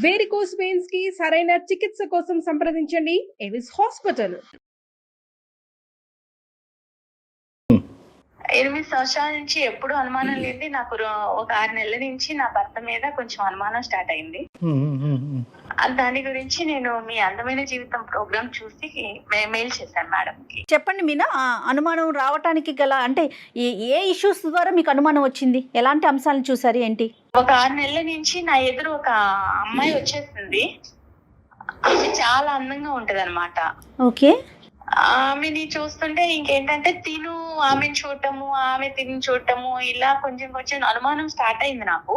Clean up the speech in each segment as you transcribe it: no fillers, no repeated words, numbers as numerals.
Varicose veins కి సరైన చికిత్స కోసం సంప్రదించండి ఎవిస్ హాస్పిటల్. 8 సంవత్సరాల నుంచి ఎప్పుడు అనుమానం లేదు. నాకు ఒక 6 నెలల నుంచి నా భర్త మీద కొంచెం అనుమానం స్టార్ట్ అయింది. దాని గురించి నేను మీ అందమైన జీవితం ప్రోగ్రామ్ చూసి మెయిల్ చేశాను మేడం కి. చెప్పండి మీనా, అనుమానం రావటానికి గల అంటే ఏ ఇష్యూస్ ద్వారా మీకు అనుమానం వచ్చింది? ఎలాంటి అంశాలను చూసారు ఏంటి? ఒక 6 నెలల నుంచి నా ఎదురు ఒక అమ్మాయి వచ్చేసింది. ఆమె చాలా అందంగా ఉంటది అనమాట. ఓకే. ఆమెని చూస్తుంటే ఇంకేంటంటే ఆమెను చూడటము, ఆమె తిని చూడటము, ఇలా కొంచెం కొంచెం అనుమానం స్టార్ట్ అయింది నాకు.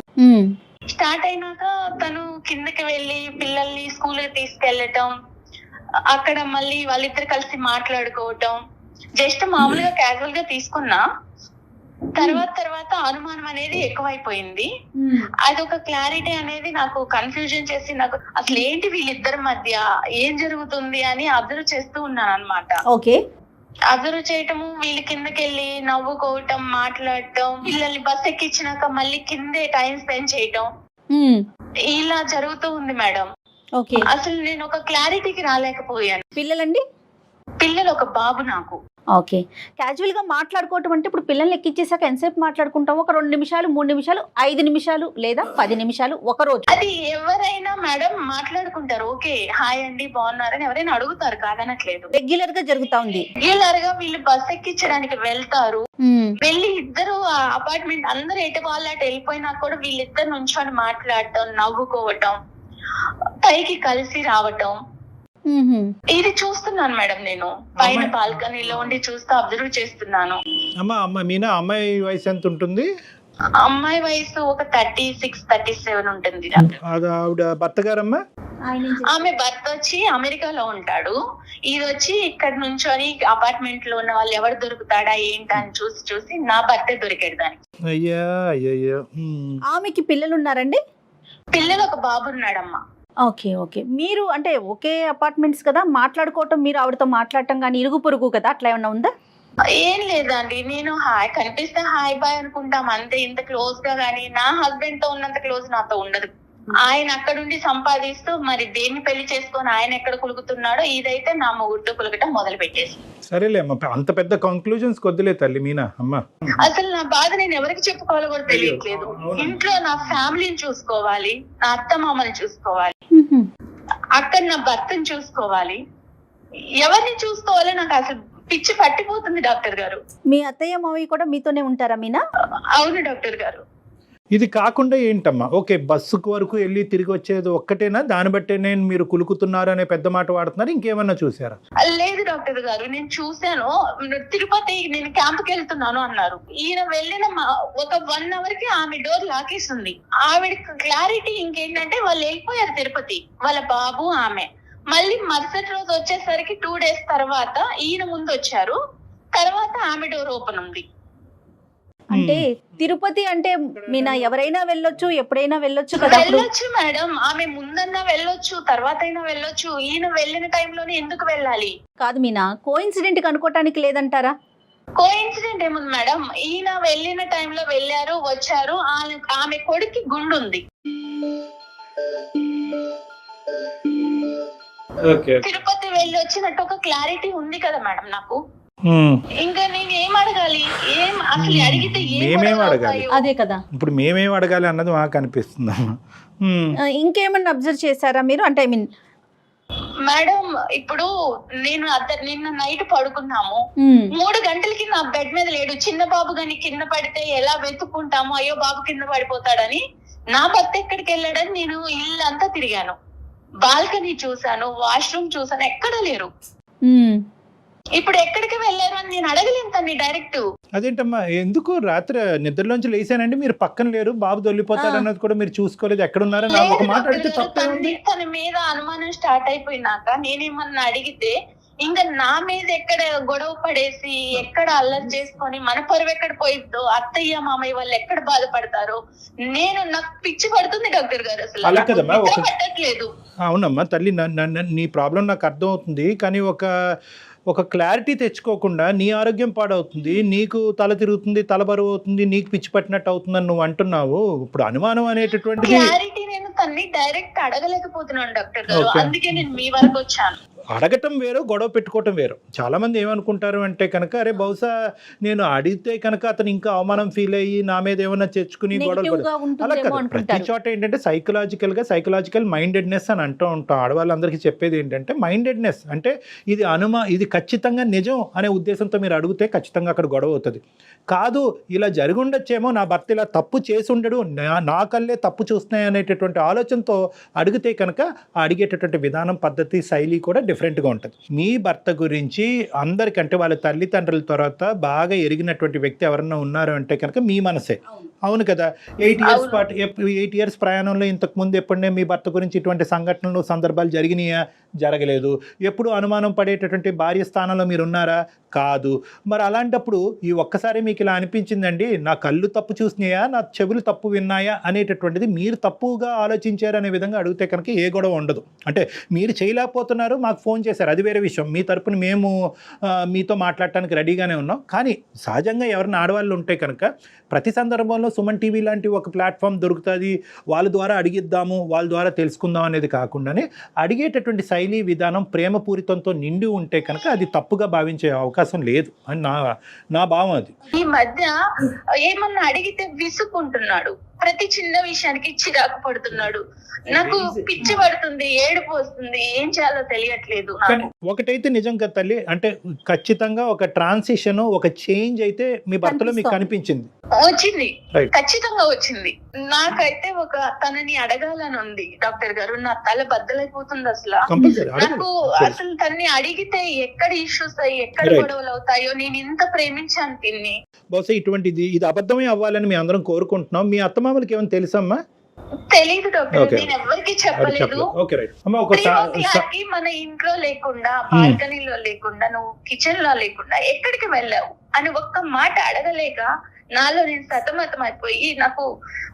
స్టార్ట్ అయినాక తను కిందకి వెళ్ళి పిల్లల్ని స్కూల్ కి తీసుకెళ్లటం, అక్కడ మళ్ళీ వాళ్ళిద్దరు కలిసి మాట్లాడుకోవటం, జస్ట్ మామూలుగా క్యాజువల్ గా తీసుకున్నా. తర్వాత అనుమానం అనేది ఎక్కువైపోయింది. అదొక క్లారిటీ అనేది నాకు కన్ఫ్యూజన్ చేసి, నాకు అసలు ఏంటి వీళ్ళిద్దరి మధ్య ఏం జరుగుతుంది అని అబ్జర్వ్ చేస్తూ ఉన్నాను అనమాట. ఓకే. అబ్జర్వ్ చేయటము, వీళ్ళు కిందకెళ్ళి నవ్వుకోవటం, మాట్లాడటం, పిల్లల్ని బస్ ఎక్కించినాక మళ్ళీ కిందే టైం స్పెండ్ చేయటం, ఇలా జరుగుతూ ఉంది మేడం. ఓకే. అసలు నేను ఒక క్లారిటీకి రాలేకపోయాను. పిల్లలండి? పిల్లలు ఒక బాబు నాకు. ఓకే. క్యాజువల్ గా మాట్లాడుకోవటం అంటే ఇప్పుడు పిల్లల్ని ఎక్కించేసాక ఎంతసేపు మాట్లాడుకుంటాం? ఒక 2 నిమిషాలు, 3 నిమిషాలు, 5 నిమిషాలు లేదా 10 నిమిషాలు ఒక రోజు? అది ఎవరైనా మేడం మాట్లాడుకుంటారు. ఓకే, హాయ్ అండి బాగున్నారని ఎవరైనా అడుగుతారు, కాదనట్లేదు. రెగ్యులర్ గా జరుగుతా ఉంది. రెగ్యులర్ గా వీళ్ళు బస్ ఎక్కించడానికి వెళ్తారు. వెళ్ళి ఇద్దరు అపార్ట్మెంట్ అందరు ఎటు వాళ్ళు అటు వెళ్ళిపోయినా కూడా వీళ్ళిద్దరు నుంచొని మాట్లాడటం, నవ్వుకోవటం, పైకి కలిసి రావటం, ఇది చూస్తున్నాను మేడం. నేను పైన బాల్కనీలో ఉండి చూస్తూ అబ్జర్వ్ చేస్తున్నాను. అమ్మాయి వయసు ఎంత ఉంటుంది? అమ్మాయి వయసు ఒక 36, 37 ఉంటుంది. ఆవిడ భర్త గారమ్మా? ఆమె భర్త వచ్చి అమెరికాలో ఉంటాడు. ఇది వచ్చి ఇక్కడ నుంచొని అపార్ట్మెంట్ లో ఉన్న వాళ్ళు ఎవరు దొరుకుతాడా ఏంటా అని చూసి నా భర్తే దొరికాడు దానికి. అయ్యా అయ్యయ్యో. ఆమెకి పిల్లలు ఉన్నారండి? పిల్లలు ఒక బాబు ఉన్నాడమ్మా. ఓకే. ఓకే. మీరు అంటే ఒకే అపార్ట్మెంట్స్ కదా, మాట్లాడుకోవటం, మీరు ఆవిడతో మాట్లాడటం కానీ ఇరుగు పొరుగు కదా, అట్లా ఏమన్నా ఉందా? ఏం లేదండి, నేను హాయ్ కనిపిస్తే హాయ్ బాయ్ అనుకుంటాం అంతే. ఇంత క్లోజ్ గా గానీ నా హస్బెండ్ తో ఉన్నంత క్లోజ్ నాతో ఉండదు. ఆయన అక్కడుండి సంపాదిస్తూ మరి దేన్ని పెళ్లి చేసుకొని ఆయన ఎక్కడ కులుకుతున్నాడో, ఇదైతే నా మొగుడుతో కులకటం మొదలు పెట్టేసి. సరేలే అమ్మ, అంత పెద్ద కంక్లూజన్స్ కొద్దిలే తల్లి మీనా. అమ్మ అసలు నా బాధ నేను ఎవరికి చెప్పుకోవాలో కూడా తెలియట్లేదు. ఇంట్లో నా ఫ్యామిలీని చూసుకోవాలి, నా అత్త మామని చూసుకోవాలి, అక్కడ నా భర్తను చూసుకోవాలి, ఎవరిని చూసుకోవాలో నాకు అసలు పిచ్చి పట్టిపోతుంది డాక్టర్ గారు. మీ అత్తయ్య మావయ్య కూడా మీతోనే ఉంటారా మీనా? అవును డాక్టర్ గారు. ఇది కాకుండా ఏంటమ్మా? ఓకే, బస్సుకు వరకు వెళ్ళి తిరిగి వచ్చేది ఒక్కటేనా? దాన్ని బట్టే నేను మీరు కులుకుతున్నారు అనే పెద్ద మాట వాడుతున్నారు, ఇంకేమన్నా చూసారా? లేదు డాక్టర్ గారు, నేను చూసాను. తిరుపతి నేను క్యాంప్ కి వెళ్తున్నాను అన్నారు. ఈయన వెళ్ళిన ఒక 1 అవర్ కి ఆమె డోర్ లాకేస్తుంది. ఆవిడ క్లారిటీ ఇంకేంటంటే వాళ్ళు వెళ్ళిపోయారు తిరుపతి, వాళ్ళ బాబు ఆమె. మళ్ళీ మరుసటి రోజు వచ్చేసరికి 2 days తర్వాత ఈయన ముందు వచ్చారు. తర్వాత ఆమె డోర్ ఓపెన్ ఉంది. అంటే తిరుపతి అంటే మీనా ఎవరైనా వెళ్ళొచ్చు, ఎప్పుడైనా వెళ్ళొచ్చు కదా? వెళ్ళొచ్చు మేడం, ఆమె ముందన్నా వెళ్ళొచ్చు, తర్వాత అయినా వెళ్ళొచ్చు. ఈయన వెళ్ళిన టైంలోనే ఎందుకు వెళ్ళాలి? కాదు మీనా, కోఇన్సిడెంట్ అనుకోవటానికి లేదంటారా? కోఇన్సిడెంట్ ఏముంది మేడం, ఈయన వెళ్ళిన టైంలో వెళ్ళారు, వచ్చారు. ఆమె కొడుక్కి గుండు ఉంది. తిరుపతి వెళ్ళి వచ్చినట్టు ఒక క్లారిటీ ఉంది కదా మేడం నాకు. ఇంకా నేను ఏం అడగాలి? ఏం అసలు అడిగితే మేమేం అడగాలి? అదే కదా, ఇప్పుడు మేమేం అడగాలి అన్నది మాకు అనిపిస్తుంది. ఇంకేమన్నా అబ్జర్వ్ చేశారా మీరు? అంటే ఐ మీన్ మేడం, ఇప్పుడు నేను నిన్న నైట్ పడుకున్నాము, 3 గంటలకి నా బెడ్ మీద లేడు. చిన్న బాబు గాని కింద పడితే ఎలా వెతుక్కుంటాము, అయ్యో బాబు కింద పడిపోతాడని. నా భర్త ఎక్కడికి వెళ్ళాడని నేను ఇల్లంతా తిరిగాను, బాల్కనీ చూసాను, వాష్రూమ్ చూసాను, ఎక్కడ లేరు. ఇప్పుడు ఎక్కడికి వెళ్ళారు అని నేను అడగలేను తన్ని డైరెక్ట్. అదేంటమ్మా, ఎందుకు రాత్రి నిద్రలోంచి లేసానండి, మీరు పక్కన లేరు, బాబు దొల్లిపోతాడు అన్నది కూడా మీరు చూసుకోలేదు, ఎక్కడున్నారని ఒక మాట అడిగితే తప్పేముంది? తన మీద అనుమానం స్టార్ట్ అయిపోయినాక నేనేమన్నా అడిగితే ఇంకా నా మీద ఎక్కడ గొడవ పడేసి ఎక్కడ అల్లరి చేసుకొని మన పరువు ఎక్కడ పోయిద్దో, అత్తయ్య మామయ్య వాళ్ళు ఎక్కడ బాధపడతారో, నాకు పిచ్చి పడుతుంది డాక్టర్ గారు. అసలు అలా కదమ్మా, పట్టట్లేదు. అవునమ్మా తల్లి, నీ ప్రాబ్లం నాకు అర్థం అవుతుంది. కానీ ఒక ఒక క్లారిటీ తెచ్చుకోకుండా నీ ఆరోగ్యం పాడవుతుంది, నీకు తల తిరుగుతుంది, తల బరువు అవుతుంది, నీకు పిచ్చి పట్టినట్టు అవుతుందని నువ్వు అంటున్నావు. ఇప్పుడు అనుమానం అనేటటువంటిది క్లారిటీ నేను తన్ని డైరెక్ట్ అడగలేకపోతున్నాను డాక్టర్ గారు, Okay. అందుకే నేను మీ వరకు వచ్చాను. అడగటం వేరు, గొడవ పెట్టుకోవటం వేరు. చాలా మంది ఏమనుకుంటారు అంటే కనుక, అరే బహుశా నేను అడిగితే కనుక అతను ఇంకా అవమానం ఫీల్ అయ్యి నా మీద ఏమైనా తెచ్చుకుని గొడవలు నెగిటివ్ గా అలా ఉంటుందేమో కాదు. ప్రతి అనుకుంటారు. చోట ఏంటంటే సైకలాజికల్ మైండెడ్నెస్ అని అంటూ ఉంటాం. ఆడవాళ్ళందరికీ చెప్పేది ఏంటంటే మైండెడ్నెస్ అంటే ఇది ఖచ్చితంగా నిజం అనే ఉద్దేశంతో మీరు అడిగితే ఖచ్చితంగా అక్కడ గొడవ అవుతుంది. కాదు ఇలా జరిగి ఉండొచ్చేమో, నా భర్త ఇలా తప్పు చేసి ఉండడు, నా కళ్ళే తప్పు చూస్తున్నాయి అనేటటువంటి ఆలోచనతో అడిగితే కనుక అడిగేటటువంటి విధానం, పద్ధతి, శైలి కూడా డిఫరెంట్గా ఉంటుంది. మీ భర్త గురించి అందరికంటే వాళ్ళ తల్లిదండ్రుల తర్వాత బాగా ఎరిగినటువంటి వ్యక్తి ఎవరన్నా ఉన్నారు అంటే కనుక మీ మనసే. అవును కదా. 8 ఇయర్స్ ప్రయాణంలో ఇంతకు ముందు ఎప్పుడనే మీ భర్త గురించి ఇటువంటి సంఘటనలు, సందర్భాలు జరిగినాయా? జరగలేదు. ఎప్పుడు అనుమానం పడేటటువంటి భార్య స్థానంలో మీరు ఉన్నారా? కాదు. మరి అలాంటప్పుడు ఈ ఒక్కసారి మీకు ఇలా అనిపించిందండి, నా కళ్ళు తప్పు చూసినాయా, నా చెవులు తప్పు విన్నాయా అనేటటువంటిది మీరు తప్పుగా ఆలోచించారు అనే విధంగా అడిగితే కనుక ఏ గొడవ ఉండదు. అంటే మీరు చేయలేకపోతున్నారు, మాకు ఫోన్ చేశారు, అది వేరే విషయం. మీ తరపున మేము మీతో మాట్లాడటానికి రెడీగానే ఉన్నాం. కానీ సహజంగా ఎవరైనా ఆడవాళ్ళు ఉంటే కనుక ప్రతి సందర్భంలో సుమన్ టీవీ లాంటి ఒక ప్లాట్ఫామ్ దొరుకుతుంది, వాళ్ళ ద్వారా అడిగిద్దాము, వాళ్ళ ద్వారా తెలుసుకుందాం అనేది కాకుండానే అడిగేటటువంటి శైలి, విధానం ప్రేమపూరితంతో నిండి ఉంటే కనుక అది తప్పుగా భావించే అవకాశం లేదు అని నా భావం. అది ఈ మధ్య ఏమన్నా అడిగితే విసుకుంటున్నాడు, ప్రతి చిన్న విషయానికి చిరాకు పడుతున్నాడు, నాకు పిచ్చి పడుతుంది, ఏడుపు వస్తుంది, ఏం చేయాలో తెలియట్లేదు. కానీ ఒకటైతే నిజం కదా తల్లి, అంటే ఖచ్చితంగా ఒక ట్రాన్సిషన్, ఒక చేంజ్ అయితే మీ భర్తలో మీకు కనిపించింది. వచ్చింది, Right. ఖచ్చితంగా వచ్చింది. నాకైతే తనని అడగాలని ఉంది డాక్టర్ గారు, నా తల బద్దలైపోతుంది అసలు. కంపల్సరీ నాకు అసలు తన్ని అడిగితే ఎక్కడ ఇష్యూస్ అయ్యి ఎక్కడ Right. గొడవలు అవుతాయో, నేను ఇంత ప్రేమించాను తిన్ని. బహుశా ఇది అబద్ధమే అవ్వాలని మేము అందరం కోరుకుంటున్నాం. మీ అత్తమామలకి ఏమైనా తెలుసమ్మా? తెలీదు డాక్టర్, Okay. నేను ఎవరికి అది చెప్పలేదు. చెప్పలేదు. ఓకే రైట్ అమ్మా. ఒక 3 o'clock కి మన ఇంట్లో లేకుండా, బాల్కనీలో లేకుండా, నువ్వు కిచెన్ లో లేకుండా ఎక్కడికి వెళ్ళావు అని ఒక్క మాట అడగలేక నాలో నేను సతమతం అయిపోయి, నాకు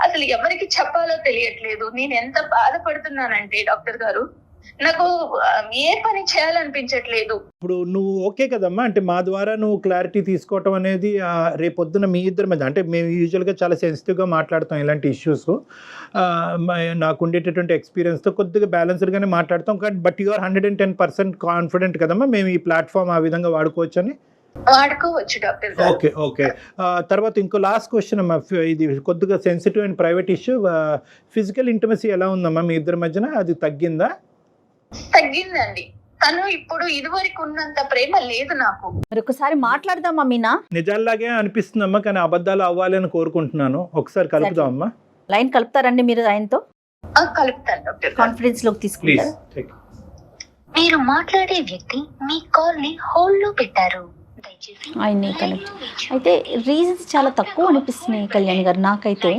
అసలు ఎవరికి చెప్పాలో తెలియట్లేదు. నేను ఎంత బాధపడుతున్నానంటే డాక్టర్ గారు, నాకు ఏ పని చేయాలనిపించట్లేదు. ఇప్పుడు నువ్వు ఓకే కదమ్మా, అంటే మా ద్వారా నువ్వు క్లారిటీ తీసుకోవటం అనేది రేపొద్దున మీ ఇద్దరి మధ్య, అంటే మేము యూజువల్గా చాలా సెన్సిటివ్గా మాట్లాడతాం ఇలాంటి ఇష్యూస్. నాకు ఉండేటటువంటి ఎక్స్పీరియన్స్తో కొద్దిగా బ్యాలెన్స్డ్గానే మాట్లాడతాం. కానీ బట్ యు ఆర్ 110% కాన్ఫిడెంట్ కదమ్మా మేము ఈ ప్లాట్ఫామ్ ఆ విధంగా వాడుకోవచ్చు అని? వాడుకోవచ్చు డాక్టర్ గారు. ఓకే. తర్వాత ఇంకో లాస్ట్ క్వశ్చన్ అమ్మా, ఇది కొద్దిగా sensitive and private issue. Physical intimacy ఎలా ఉందమ్మా మీ ఇద్దరి మధ్యన? అది తగ్గిందా? తగ్గిందండి. తను ఇప్పుడు ఇదివరకు ఉన్నంత ప్రేమ లేదు నాకు. మరి ఒకసారి మాట్లాడదామా మీనా? నిజాల్లాగే అనిపిస్తుందమ్మా, కానీ అబద్ధాలు అవ్వాలని కోరుకుంటున్నాను. ఒకసారి కలుపుదామమ్మా. లైన్ కలుపుతారండి మీరు ఆయనతో? కలుపుతాను డాక్టర్ గారు. కాన్ఫిడెన్స్ లోకి ప్లీజ్ తీసుకుంటారు. మీరు మాట్లాడే వ్యక్తి మీ కాల్ ని హోల్డ్ లో పెట్టారు, దయచేసి ఆయన్ని కనెక్ట్. అయితే రీజన్స్ చాలా తక్కువ అనిపిస్తున్నాయి కళ్యాణ్ గారు నాకైతే.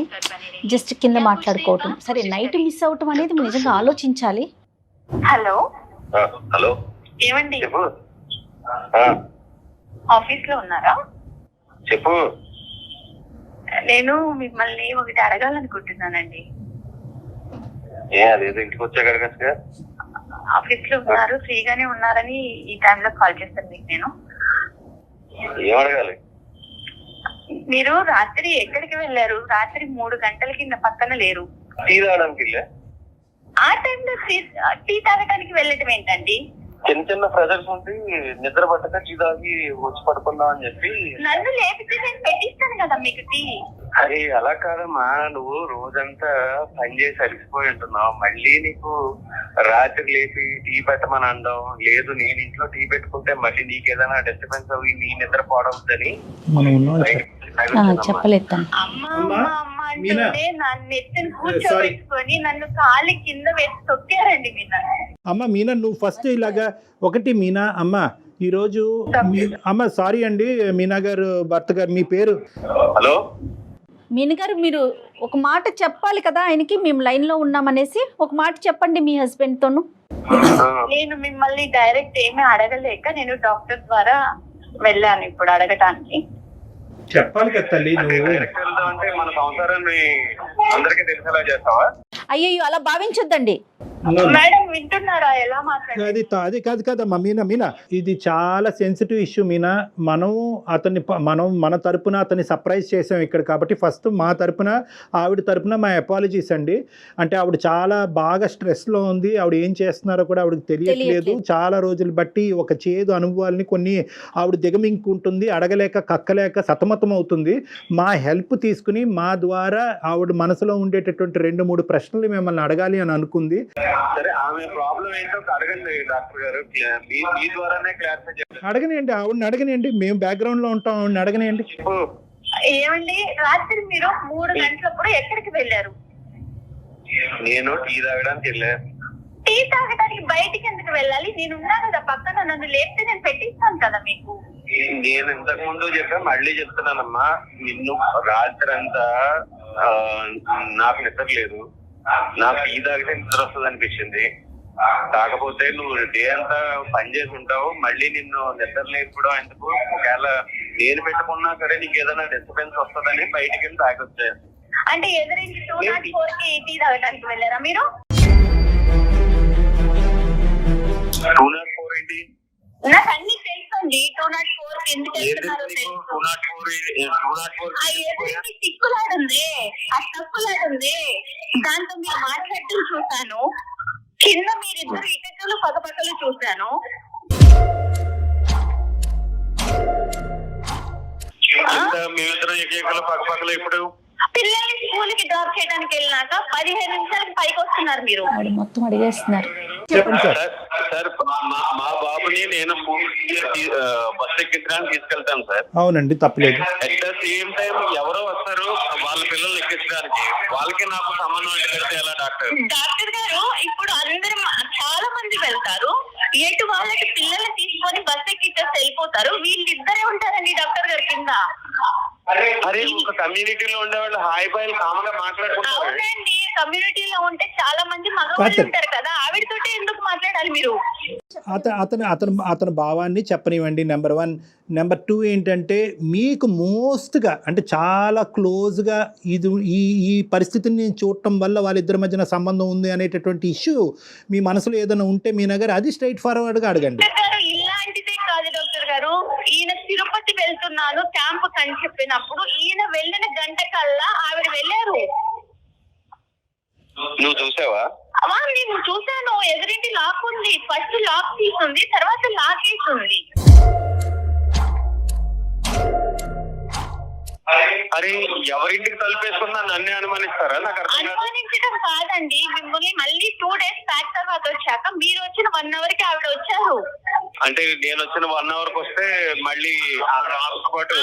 జస్ట్ కింద మాట్లాడుకోవటం సరే, నైట్ మిస్ అవటం అనేది మీరు నిజంగా ఆలోచించాలి. హలో హలో ఏమండి, చెప్పు. ఆఫీస్ లో ఉన్నారా? చెప్పు. నేను మిమ్మల్ని ఒకటి అడగాలనుకుంటున్నానండి. అదేదో ఇంటికి వచ్చాక అడగచ్చుగా. ఆఫీస్ లో ఉన్నారు, ఫ్రీగానే ఉన్నారని ఈ టైంలో కాల్ చేస్తాను మీకు. నేను ఏం అడగాలి? మీరు రాత్రి ఎక్కడికి వెళ్ళారు? రాత్రి 3 గంటలకి నా పక్కన లేరు. టీ తాగడానికి వెళ్ళా. ఆ టైంలో టీ తాగడానికి వెళ్ళటం ఏంటండి? చిన్న చిన్న ప్రెజర్స్ ఉండి నిద్ర పట్టక టీ తాగి వచ్చి పడుకుందాం అని చెప్పి. నన్ను లేపితే నేను పెట్టిస్తాను కదా మీకు టీ. అరే అలా కాదమ్మా, నువ్వు రోజంతా పని చేసి అలిసిపోయి ఉంటున్నావు, మళ్ళీ నీకు రాత్రి లేపి టీ పెట్టమని అనడం లేదు. నేను ఇంట్లో టీ పెట్టుకుంటే మళ్ళీ నీకేదైనా డిస్టర్బెన్స్ అవి నీ నిద్ర పోవద్దని చెప్పలేదు తను. అమ్మ అంటుంటే నన్ను ఎత్తుని కూర్చోబెట్టుకొని నన్ను కాలి కింద వేసి తొక్కారండి మీనా. అమ్మ మీనా, నువ్వు ఫస్ట్ ఇలాగా ఒకటి మీనా అమ్మ, ఈరోజు అమ్మ సారీ అండి మీనా గారు భర్త గారు, మీ పేరు? హలో మీనా గారు, మీరు ఒక మాట చెప్పాలి కదా ఆయనకి, మేము లైన్ లో ఉన్నామనేసి ఒక మాట చెప్పండి మీ హస్బెండ్ తోను. నేను మిమ్మల్ని డైరెక్ట్ ఏమీ అడగలేక నేను డాక్టర్ ద్వారా వెళ్ళాను ఇప్పుడు అడగటానికి. చెప్పాలి కదా తల్లి నువ్వు. డైరెక్ట్ వెళ్దాం అంటే మన సంసారాన్ని అందరికీ తెలిసేలా చేస్తావా? అయ్యో అలా భావించొద్దండి. మేడం వింటున్నారా ఎలా మాట్లాడారు? అది కాదు కదమ్మా మీనా ఇది చాలా సెన్సిటివ్ ఇష్యూ మీనా. మనం మన తరపున అతన్ని సర్ప్రైజ్ చేసాం ఇక్కడ కాబట్టి ఫస్ట్ మా తరపున ఆవిడ తరపున మా అపాలజీస్ అండి. అంటే ఆవిడ చాలా బాగా స్ట్రెస్లో ఉంది, ఆవిడ ఏం చేస్తున్నారో కూడా ఆవిడకి తెలియట్లేదు. చాలా రోజులు బట్టి ఒక చేదు అనుభవాల్ని కొన్ని ఆవిడ దిగమింగుకుంటుంది, అడగలేక కక్కలేక సతమతం అవుతుంది. మా హెల్ప్ తీసుకుని మా ద్వారా ఆవిడ మనసులో ఉండేటటువంటి 2-3 ప్రశ్నలు మిమ్మల్ని అడగాలి అని అనుకుంది. సరే, ఆమె ప్రాబ్లం ఏంటో అడగండి డాక్టర్ గారు, మీ ద్వారానే క్లారిఫై చేయండి. అడగనియండి, ఆవిడని అడగనియండి, మేము బ్యాక్గ్రౌండ్ లో ఉంటాం, ఆవిడని అడగనియండి. ఏమండి, రాత్రి మీరు 3 గంటలప్పుడు ఎక్కడికి వెళ్ళారు? నేను టీ తాగడానికి వెళ్ళాను. టీ తాగడానికి బయటికి ఎందుకు వెళ్ళాలి? నేను ఉన్నా కదా పక్కన, నన్ను లేపితే నేను పెట్టిస్తాను కదా మీకు. నేను ఇంతకు ముందు చెప్పా, మళ్ళీ చెప్తున్నానమ్మా, నిన్ను రాత్రి అంతా నాకు నిద్ర లేదు, నాకు టీ తాగితే నిద్ర వస్తుంది అనిపించింది. కాకపోతే నువ్వు డే అంతా పని చేసి ఉంటావు, మళ్ళీ నిన్ను నిద్ర లేకపోవడం ఎందుకు? ఒకవేళ నేను పెట్టుకున్నా సరే నీకు ఏదైనా డిస్టర్బెన్స్ వస్తుందని బయటికి వెళ్ళి తాగొచ్చాను. అంటే ఎదురించి 204 కి టీ తాగడానికి వెళ్ళారా మీరు? 204 ఏంటి? నాకు అన్ని తెలుసండి. 204 కి ఎందుకు వెళ్తున్నారో తెలుసు. 204 ఆ ఎదురించి సిక్కులాడుంది, ఆ తప్పులాడుంది, దాంతో మీరు మాట్లాడటం చూశాను. కింద మీరిద్దరు ఇటకలు పక్కపక్కలు చూశాను. మేమిద్దరం ఏకైకలు పక్కపక్కలు ఇప్పుడు పిల్లల్ని స్కూల్ కి డ్రాప్ చేయడానికి వెళ్ళినాక 15 నిమిషాలకి పైకి వస్తున్నారు మీరు. మొత్తం అడిగేస్తున్నారు. చెప్పండి సార్. సార్, మా బాబుని నేను బస్ ఎక్కించడానికి తీసుకెళ్తాను సార్. అవునండి, తప్పలేదు. అట్ ద సేమ్ టైం ఎవరో వస్తారు వాళ్ళ పిల్లల్ని ఎక్కించడానికి, వాళ్ళకి నాకు సంబంధం పెడితే ఎలా డాక్టర్? డాక్టర్ గారు, ఇప్పుడు అందరూ చాలా మంది వెళ్తారు, ఎటు వాళ్ళకి పిల్లల్ని తీసుకొని బస్ ఎక్కిచ్చేసి వెళ్ళిపోతారు, వీళ్ళిద్దరే ఉంటారండి డాక్టర్ గారి కింద. అరే, ఒక కమ్యూనిటీలో ఉండేవాళ్ళు హాయ్ బాయ్ కామన్ గా మాట్లాడుకుంటారు. అవునండి, కమ్యూనిటీలో ఉంటే చాలా మంది మగవాళ్ళు ఉంటారు కదా, ఆవిడతోటి ఎందుకు మాట్లాడాలి మీరు? అతని భావాన్ని చెప్పనివ్వండి, నెంబర్ 1. నెంబర్ 2 ఏంటంటే, మీకు మోస్ట్గా అంటే చాలా క్లోజ్గా ఈ పరిస్థితిని నేను చూడటం వల్ల వాళ్ళిద్దరి మధ్యన సంబంధం ఉంది అనేటటువంటి ఇష్యూ మీ మనసులో ఏదైనా ఉంటే మీ దగ్గర అది స్ట్రైట్ ఫార్వర్డ్గా అడగండి. ఇలాంటిదే కాదు డాక్టర్ గారు, ఈయన తిరుపతి వెళ్తున్నాను క్యాంప్ అని చెప్పినప్పుడు ఈయన వెళ్ళిన గంట కల్లా ఆవిడ వెళ్ళారు. నువ్వు చూసావా? నేను చూసాను. ఎదురింటి లాక్ ఉంది, ఫస్ట్ లాక్ తీసుంది, తర్వాత లాక్ వేసింది. అరే, ఎవరింటికి తలుపేసుకున్నా నన్నే అనుమానిస్తారా? నాకు అనుమానించడం కాదండి, మిమ్మల్ని మళ్ళీ 2 డేస్ బ్యాక్ తర్వాత వచ్చాక మీరు వచ్చిన 1 అవర్ కి ఆవిడ వచ్చారు. అంటే నేను వచ్చిన 1 అవర్ కి వస్తే మళ్ళీ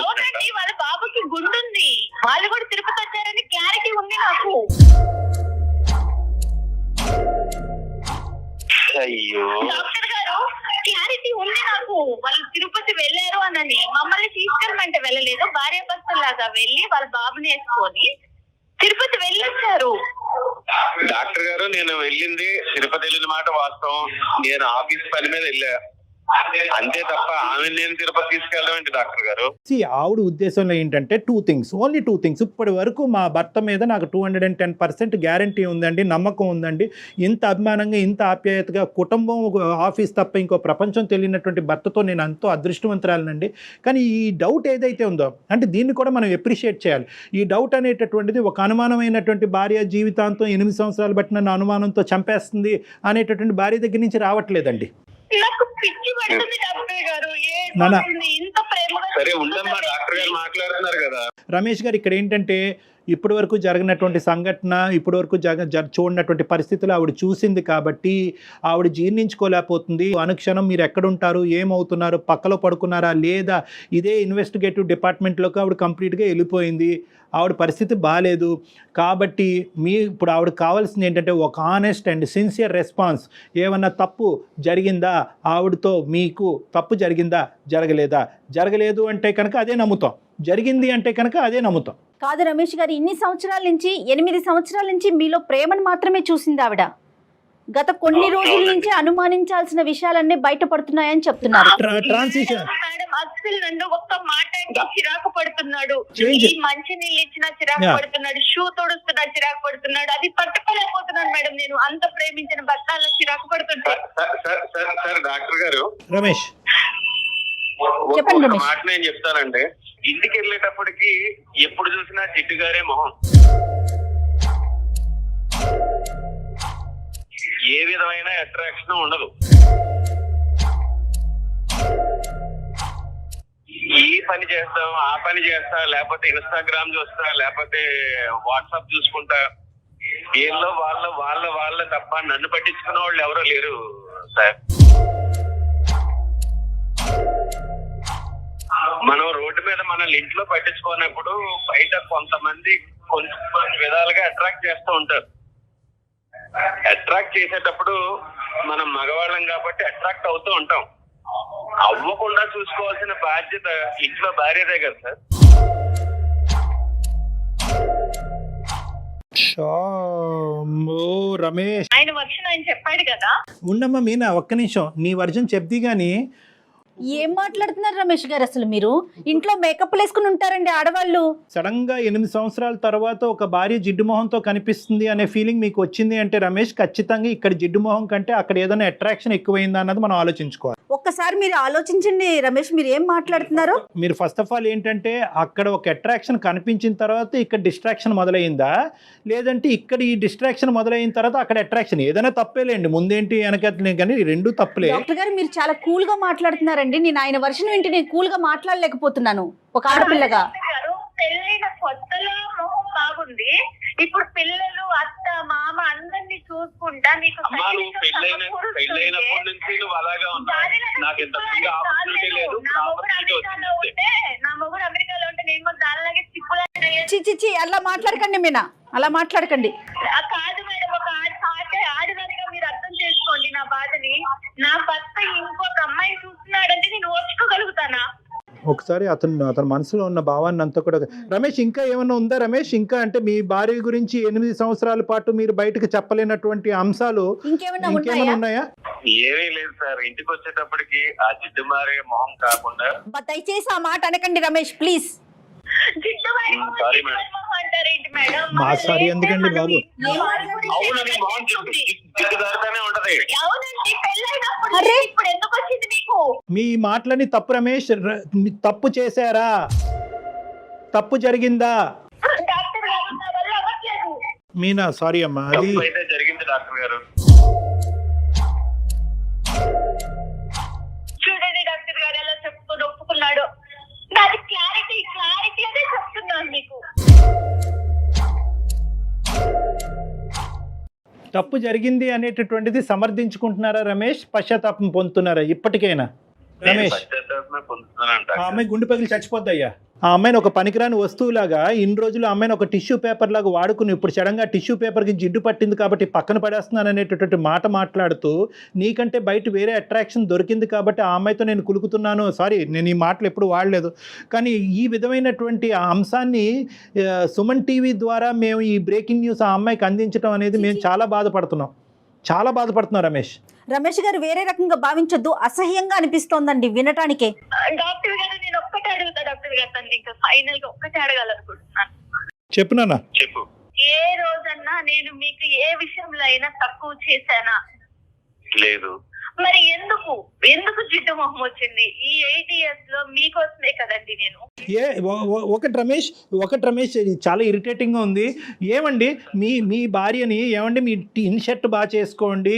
అవునండి, వాళ్ళ బాబుకి గుండుంది, వాళ్ళు కూడా తిరుపతి వచ్చారని క్లారిటీ ఉంది నాకు. అయ్యో డాక్టర్ గారు, క్లారిటీ ఉంది నాకు, వాళ్ళు తిరుపతి వెళ్ళారు అనని. మమ్మల్ని తీసుకెళ్ళమంటే వెళ్ళలేదు, భార్య భర్తలాగా వెళ్ళి వాళ్ళ బాబుని వేసుకొని తిరుపతి వెళ్ళొచ్చారు. డాక్టర్ గారు, నేను వెళ్ళింది తిరుపతి వెళ్ళిన మాట వాస్తవం. నేను ఆఫీస్ పని మీద వెళ్ళా అంతే తప్ప ఆమె నేను తిరుపతి తీసుకెళ్ళడం ఏంటి డాక్టర్ గారు? ఆవిడ ఉద్దేశంలో ఏంటంటే 2 things, ఓన్లీ 2 things. ఇప్పటి వరకు మా భర్త మీద నాకు 210% గ్యారంటీ ఉందండి, నమ్మకం ఉందండి. ఇంత అభిమానంగా, ఇంత ఆప్యాయతగా, కుటుంబం, ఆఫీస్ తప్ప ఇంకో ప్రపంచం తెలియనటువంటి భర్తతో నేను ఎంతో అదృష్టవంతురాలనండి. కానీ ఈ డౌట్ ఏదైతే ఉందో, అంటే దీన్ని కూడా మనం ఎప్రిషియేట్ చేయాలి. ఈ డౌట్ అనేటటువంటిది ఒక అనుమానమైనటువంటి భార్య జీవితాంతం 8 సంవత్సరాలు బట్టి నన్ను అనుమానంతో చంపేస్తుంది అనేటటువంటి భార్య దగ్గర నుంచి రావట్లేదండి. నాకు పిచ్చి పడుతుంది డాక్టర్ గారు, ఇంత ప్రేమగా. సరే ఉండమ్మా, డాక్టర్ గారు మాట్లాడుతున్నారు కదా. రమేష్ గారు, ఇక్కడ ఏంటంటే ఇప్పటి వరకు జరిగినటువంటి సంఘటన, ఇప్పటి వరకు చూడనటువంటి పరిస్థితులు ఆవిడ చూసింది కాబట్టి ఆవిడ జీర్ణించుకోలేకపోతుంది. అనుక్షణం మీరు ఎక్కడుంటారు, ఏమవుతున్నారు, పక్కలో పడుకున్నారా లేదా, ఇదే ఇన్వెస్టిగేటివ్ డిపార్ట్మెంట్లోకి ఆవిడ కంప్లీట్గా వెళ్ళిపోయింది. ఆవిడ పరిస్థితి బాగాలేదు కాబట్టి ఇప్పుడు ఆవిడకి కావాల్సింది ఏంటంటే ఒక ఆనెస్ట్ అండ్ సిన్సియర్ రెస్పాన్స్. ఏమన్నా తప్పు జరిగిందా, ఆవిడతో మీకు తప్పు జరిగిందా, జరగలేదు అంటే కనుక అదే నమ్ముతాం, జరిగింది అంటే కనుక అదే నమ్ముతాం. కాదు రమేష్ గారు, ఇన్ని సంవత్సరాల నుంచి 8 సంవత్సరాల నుంచి మీలో ప్రేమను మాత్రమే చూసింది ఆవిడ. గత కొన్ని రోజుల నుంచి అనుమానించాల్సిన విషయాలన్నీ బయటపడుతున్నాయని చెప్తున్నారు. ట్రాన్సిషన్ మేడం అసలు నన్ను ఒక్క మాట అంటే చిరాకు పడుతున్నాడు. Change. ఈ మంచి నీళ్ళు ఇచ్చినా చిరాకు పడుతున్నాడు, షూ తొడుస్తున్నా చిరాకు పడుతున్నాడు. అది పట్టుకోలేకపోతున్నాను మేడం. నేను అంత ప్రేమించిన భర్త అలా చిరాకు పడుతుంటే. సార్ డాక్టర్ గారు రమేష్ చెప్పండి ఒక రమేష్. మాట నేను చెప్తానండి. ఇంటికి వెళ్ళేటప్పటికి ఎప్పుడు చూసినా జిడ్డు గారే మొహం, ఏ విధమైన అట్రాక్షన్ ఉండదు. ఈ పని చేస్తాం, ఆ పని చేస్తా, లేకపోతే ఇన్స్టాగ్రామ్ చూస్తా, లేకపోతే వాట్సాప్ చూసుకుంటా. వీళ్ళు వాళ్ళ తప్ప నన్ను పట్టించుకున్న వాళ్ళు ఎవరో లేరు సార్. మనం రోడ్డు మీద మనల్ని ఇంట్లో పట్టించుకున్నప్పుడు బయట కొంతమంది కొంచెం విధాలుగా అట్రాక్ట్ చేస్తూ ఉంటారు. అట్రాక్ట్ చేసేటప్పుడు మనం మగవాళ్ళం కాబట్టి అట్రాక్ట్ అవుతూ ఉంటాం. అవ్వకుండా చూసుకోవాల్సిన బాధ్యత ఇంట్లో భార్యదే కదా సార్. రమేష్ ఆయన వర్షన్ ఆయన చెప్పాడు కదా. ఉండమ్మా మీనా, ఒక్క నిమిషం నీ వర్జన్ చెప్ది గాని. ఏం మాట్లాడుతున్నారు రమేష్ గారు? అసలు మీరు ఇంట్లో మేకప్ వేసుకుని ఉంటారండి ఆడవాళ్ళు. సడన్ గా 8 సంవత్సరాల తర్వాత ఒక భార్య జిడ్డు మొహంతో కనిపిస్తుంది అనే ఫీలింగ్ మీకు వచ్చింది అంటే రమేష్, ఖచ్చితంగా ఇక్కడ జిడ్డు మొహం కంటే అక్కడ ఏదైనా అట్రాక్షన్ ఎక్కువైందా అన్నది మనం ఆలోచించుకోవాలి. ఒక్కసారి మీరు ఆలోచించండి రమేష్, మీరు ఏం మాట్లాడుతున్నారు? మీరు ఫస్ట్ ఆఫ్ ఆల్ ఏంటంటే అక్కడ ఒక అట్రాక్షన్ కనిపించిన తర్వాత ఇక్కడ డిస్ట్రాక్షన్ మొదలైందా, లేదంటే ఇక్కడ ఈ డిస్ట్రాక్షన్ మొదలైన తర్వాత అక్కడ అట్రాక్షన్? ఏదైనా తప్పేలేండి, ముందేంటి వెనకట్లే, కానీ రెండు తప్పులే. డాక్టర్ గారు మీరు చాలా కూల్ గా మాట్లాడుతున్నారండి. నేను ఆయన వర్షన్ వింటే నేను కూల్ గా మాట్లాడలేకపోతున్నాను ఒక ఆడపిల్లగా. పెళ్ళైన కొత్తలో మొహం బాగుంది, ఇప్పుడు పిల్లలు అత్త మామ అందరినీ చూసుకుంటా నీకు పెళ్ళైనప్పటి నుంచి నువ్వు అలాగా ఉన్నావు. నాకు ఇంతకుముందు ఆపర్చునిటీ లేదు. నా మొగుడు అమెరికాలో ఉంటే నేను కూడా దానిలాగే చిప్పులా చిచి అలా మాట్లాడకండి మీనా, అలా మాట్లాడకండి. కాదు మేడం, ఒక ఆడదానిగా మీరు అర్థం చేసుకోండి నా బాధని. నా భర్త ఇంకొక అమ్మాయిని చూస్తున్నాడంటే నేను ఓర్చుకోగలుగుతానా? ఒకసారి అతని మనసులో ఉన్న భావాన్ని అంతా కూడా. రమేష్ ఇంకా ఏమన్నా ఉందా రమేష్? ఇంకా అంటే మీ భార్య గురించి 8 సంవత్సరాల పాటు మీరు బయటకు చెప్పలేనటువంటి అంశాలు ఇంకేమైనా ఉన్నాయా? ఏమీ లేదు సార్. ఇంటికి వచ్చేటప్పటికి ఆ జిడ్డు మారే మొహం కాకుండా. దయచేసి ఆ మాట అనకండి రమేష్ ప్లీజ్. Sorry madam. అంటారేంటి మేడం? మా సారీ ఎందుకండి బాబు? అవునండి, మొహం జిడ్డుదారుతానే ఉంటది. అవునండి, పెళ్ళైనప్పుడు ఇప్పుడు ఎందుకు వచ్చింది మీకు? మీ మాటలని తప్పు రమేష్. తప్పు చేశారా? తప్పు జరిగిందా? డాక్టర్ గారు నా వల్ల అవ్వట్లేదు. మీనా సారీ అమ్మా, అది తప్పు అయితే జరిగింది డాక్టర్ గారు. చూడండి డాక్టర్ గారు ఎలా చెప్పుకొని ఒప్పుకున్నాడు. నాది క్లారిటీ అదే చెప్తున్నాను మీకు. తప్పు జరిగింది అనేటటువంటిది సమర్థించుకుంటున్నారా రమేష్? పశ్చాత్తాపం పొందుతున్నారా ఇప్పటికైనా రమేష్? పశ్చాత్తాపమే పొందుతున్నానంట. ఆ అమ్మాయి గుండె పగిలి చచ్చిపోద్దయ్యా. ఆ అమ్మాయిని ఒక పనికిరాని వస్తువులాగా ఇన్ని రోజులు ఆ అమ్మాయిని ఒక టిష్యూ పేపర్ లాగా వాడుకుని ఇప్పుడు సడన్గా టిష్యూ పేపర్కి జిడ్డు పట్టింది కాబట్టి పక్కన పడేస్తున్నాను అనేటటువంటి మాట మాట్లాడుతూ నీకంటే బయట వేరే అట్రాక్షన్ దొరికింది కాబట్టి ఆ అమ్మాయితో నేను కులుకుతున్నాను. సారీ, నేను ఈ మాటలు ఎప్పుడు వాడలేదు. కానీ ఈ విధమైనటువంటి ఆ అంశాన్ని సుమన్ టీవీ ద్వారా మేము ఈ బ్రేకింగ్ న్యూస్ ఆ అమ్మాయికి అందించడం అనేది మేము చాలా బాధపడుతున్నాం రమేష్. రమేష్ గారు వేరే రకంగా భావించొద్దు, అసహ్యంగా అనిపిస్తోందండి వినటానికే. డాక్టర్ గారు నేను ఒక్కటే అడుగుతా డాక్టర్ గారు, తను ఇంకా ఫైనల్ గా ఒక్కటే అడగాలనుకుంటున్నాను. చెప్పు నాన్న. చెప్పు. ఏ రోజన్నా నేను మీకు ఏ విషయంలో అయినా తక్కువ చేశానా? లేదు. మరి ఎందుకు జిడ్డు మొహం వచ్చింది? ఈ 8 years లో మీకోసమే కదండి నేను. ఒకటి రమేష్ ఇది చాలా ఇరిటేటింగ్గా ఉంది. ఏమండి మీ భార్యని ఏమండి మీ ఇన్ షర్ట్ బాగా చేసుకోండి,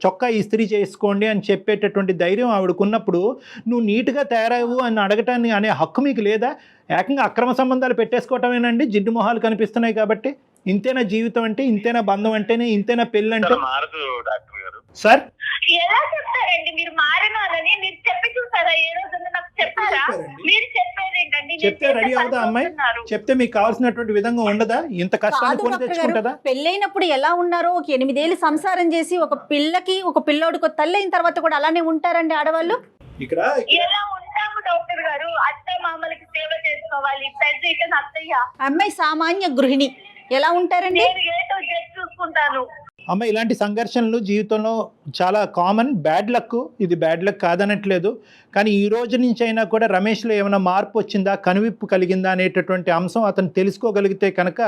చొక్కా ఇస్త్రీ చేసుకోండి అని చెప్పేటటువంటి ధైర్యం ఆవిడకున్నప్పుడు నువ్వు నీట్గా తయారవు అని అడగటాన్ని అనే హక్కు మీకు లేదా? ఏకంగా అక్రమ సంబంధాలు పెట్టేసుకోవటమేనండి జిడ్డు మొహాలు కనిపిస్తున్నాయి కాబట్టి? ఇంతేనా జీవితం అంటే? ఇంతేనా బంధం అంటేనే? ఇంతేనా పెళ్ళి అంటే? మారదు డాక్టర్ గారు. సార్ ఎలా చెప్తారండి మీరు మారనాలని? మీరు చెప్పి చూసారా? ఏ రోజున నాకు చెప్పారా? మీరు చెప్పేది ఏంటండి? చెప్తే రెడీ అవుదా అమ్మాయి? చెప్తే మీకు కావాల్సినటువంటి విధంగా ఉండదా? ఇంత కష్టాన్ని కొని తెచ్చుకుంటుందా? పెళ్ళైనప్పుడు ఎలా ఉన్నారో, ఒక 8 ఏళ్ళు సంసారం చేసి ఒక పిల్లకి ఒక పిల్లోడికి తల్లి అయిన తర్వాత కూడా అలానే ఉంటారండి ఆడవాళ్ళు. ఇక్కడ ఎలా ఉంటాము డాక్టర్ గారు? అత్త మామలకి సేవ చేసుకోవాలి, పెద్ద అత్తయ్య. అమ్మాయి సామాన్య గృహిణి ఎలా ఉంటారండి? నేను ఏటో చూసుకుంటాను. అమ్మ ఇలాంటి సంఘర్షణలు జీవితంలో చాలా కామన్. బ్యాడ్ లక్, ఇది బ్యాడ్ లక్ కాదనట్లేదు. కానీ ఈ రోజు నుంచి అయినా కూడా రమేష్లో ఏమైనా మార్పు వచ్చిందా, కనువిప్పు కలిగిందా అనేటటువంటి అంశం అతను తెలుసుకోగలిగితే కనుక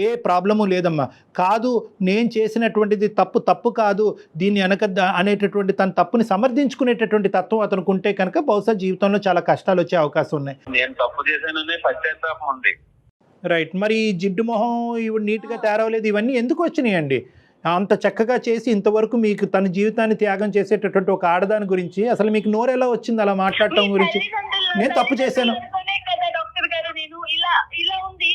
ఏ ప్రాబ్లము లేదమ్మా. కాదు నేను చేసినటువంటిది తప్పు కాదు, దీన్ని అనేటటువంటి తన తప్పుని సమర్థించుకునేటటువంటి తత్వం అతనికి ఉంటే కనుక బహుశా జీవితంలో చాలా కష్టాలు వచ్చే అవకాశం ఉన్నాయి. నేను తప్పు చేశాననే పశ్చాత్తాపం ఉంది. రైట్. మరి ఈ జిడ్డు మొహం ఇవి నీట్గా తయారవలేదు, ఇవన్నీ ఎందుకు వచ్చినాయండి? అంత చక్కగా చేసి ఇంతవరకు మీకు తన జీవితాన్ని త్యాగం చేసేటటువంటి ఒక ఆడదాని గురించి అసలు మీకు నోరు ఎలా వచ్చింది అలా మాట్లాడటం గురించి? నేను తప్పు చేశాను కదా డాక్టర్ గారు, నేను ఇలా ఉంది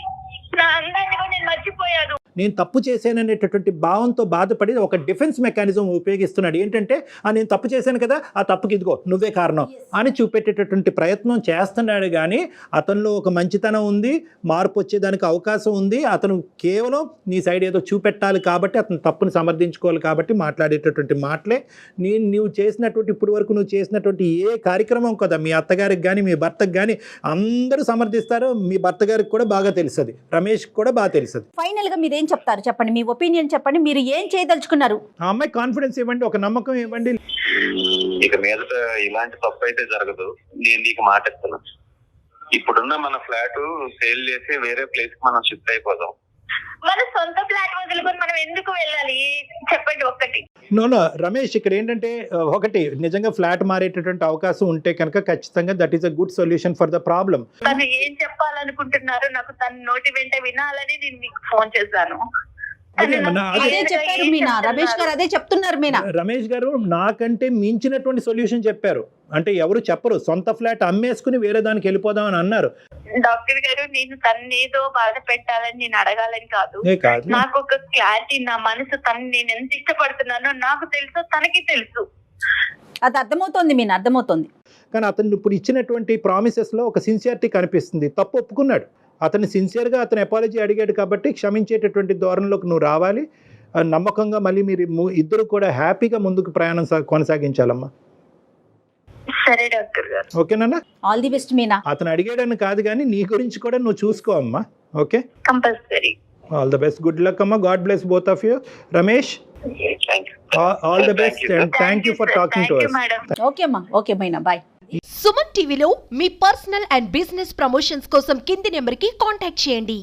నా అందాన్ని కూడా నేను మర్చిపోయాను. నేను తప్పు చేశాననేటటువంటి భావంతో బాధపడి ఒక డిఫెన్స్ మెకానిజం ఉపయోగిస్తున్నాడు. ఏంటంటే నేను తప్పు చేశాను కదా, ఆ తప్పుకి ఇదిగో నువ్వే కారణం అని చూపెట్టేటటువంటి ప్రయత్నం చేస్తున్నాడు. కానీ అతనిలో ఒక మంచితనం ఉంది, మార్పు వచ్చేదానికి అవకాశం ఉంది. అతను కేవలం నీ సైడ్ ఏదో చూపెట్టాలి కాబట్టి, అతను తప్పుని సమర్థించుకోవాలి కాబట్టి మాట్లాడేటటువంటి మాటలే. నువ్వు చేసినటువంటి ఇప్పటి వరకు నువ్వు చేసినటువంటి ఏ కార్యక్రమం కదా మీ అత్తగారికి కానీ మీ భర్తకు కానీ అందరూ సమర్థిస్తారు. మీ భర్త గారికి కూడా బాగా తెలుస్తుంది, రమేష్కి కూడా బాగా తెలుస్తుంది. ఫైనల్గా మీరు ఏం చెప్తారు చెప్పండి, మీ ఒపీనియన్ చెప్పండి. మీరు ఏం చేయదలుచుకున్నారు? ఆ అమ్మాయి కాన్ఫిడెన్స్ ఇవ్వండి, ఒక నమ్మకం ఇవ్వండి. ఇక మీదట ఇలాంటి తప్పు అయితే జరగదు. నేను నీకు మాట ఇస్తున్నాను, ఇప్పుడున్న మన ఫ్లాట్ సేల్ చేసి వేరే ప్లేస్ కి మనం షిఫ్ట్ అయిపోదాం. మన సొంత ఫ్లాట్ వదులుకొని మనం ఎందుకు వెళ్ళాలి చెప్పండి ఒక్కటి. నో రమేష్, ఇక్కడ ఏంటంటే ఒకటి నిజంగా ఫ్లాట్ మారేటటువంటి అవకాశం ఉంటే కనుక ఖచ్చితంగా that is a good solution for the problem. తను ఏం చెప్పాలనుకుంటున్నారు నాకు తన నోటి వెంట వినాలని నేను మీకు ఫోన్ చేశాను. అదే చెప్పారు మీనా, రమేష్ గారు అదే చెప్తున్నారు మీనా. రమేష్ గారు నాకంటే మించినటువంటి సొల్యూషన్ చెప్పారు. అంటే ఎవరు చెప్పరు, సొంత ఫ్లాట్ అమ్మేసుకుని వేరే దానికి వెళ్ళిపోదాం అని అన్నారు. డాక్టర్ గారు నేను తన్నేదో బాధ పెట్టాలని నేను అడగాలని కాదు. నాకు ఒక క్లారిటీ, నా మనసు తను నేను ఎంత ఇష్టపడుతున్నానో నాకు తెలుసు, తనకి తెలుసు. అది అర్థమవుతోంది మీనా, అర్థమవుతోంది. కానీ అతను ఇప్పుడు ఇచ్చినటువంటి ప్రామిసెస్లో ఒక సిన్సియారిటీ కనిపిస్తుంది. తప్పు ఒప్పుకున్నాడు, అతను సిన్సియర్గా అతను అపాలజీ అడిగాడు కాబట్టి క్షమించేటటువంటి ధోరణిలోకి నువ్వు రావాలి. నమ్మకంగా మళ్ళీ మీరు ఇద్దరు కూడా హ్యాపీగా ముందుకు ప్రయాణం కొనసాగించాలమ్మా. సరే డాక్టర్ గారు. ఓకేనా? All the best Meena. అతను అడిగాడని కాదు కానీ నీ గురించి కూడా నువ్వు చూసుకో అమ్మా. Okay, compulsory. All the best, good luck అమ్మా. God bless both of you. Ramesh, all the best and thank you for talking to us. Okay అమ్మా, ఓకే మీనా, బాయ్. సుమన్ టీవీలో మీ పర్సనల్ అండ్ బిజినెస్ ప్రమోషన్స్ కోసం కింది నెంబర్కి కాంటాక్ట్ చేయండి.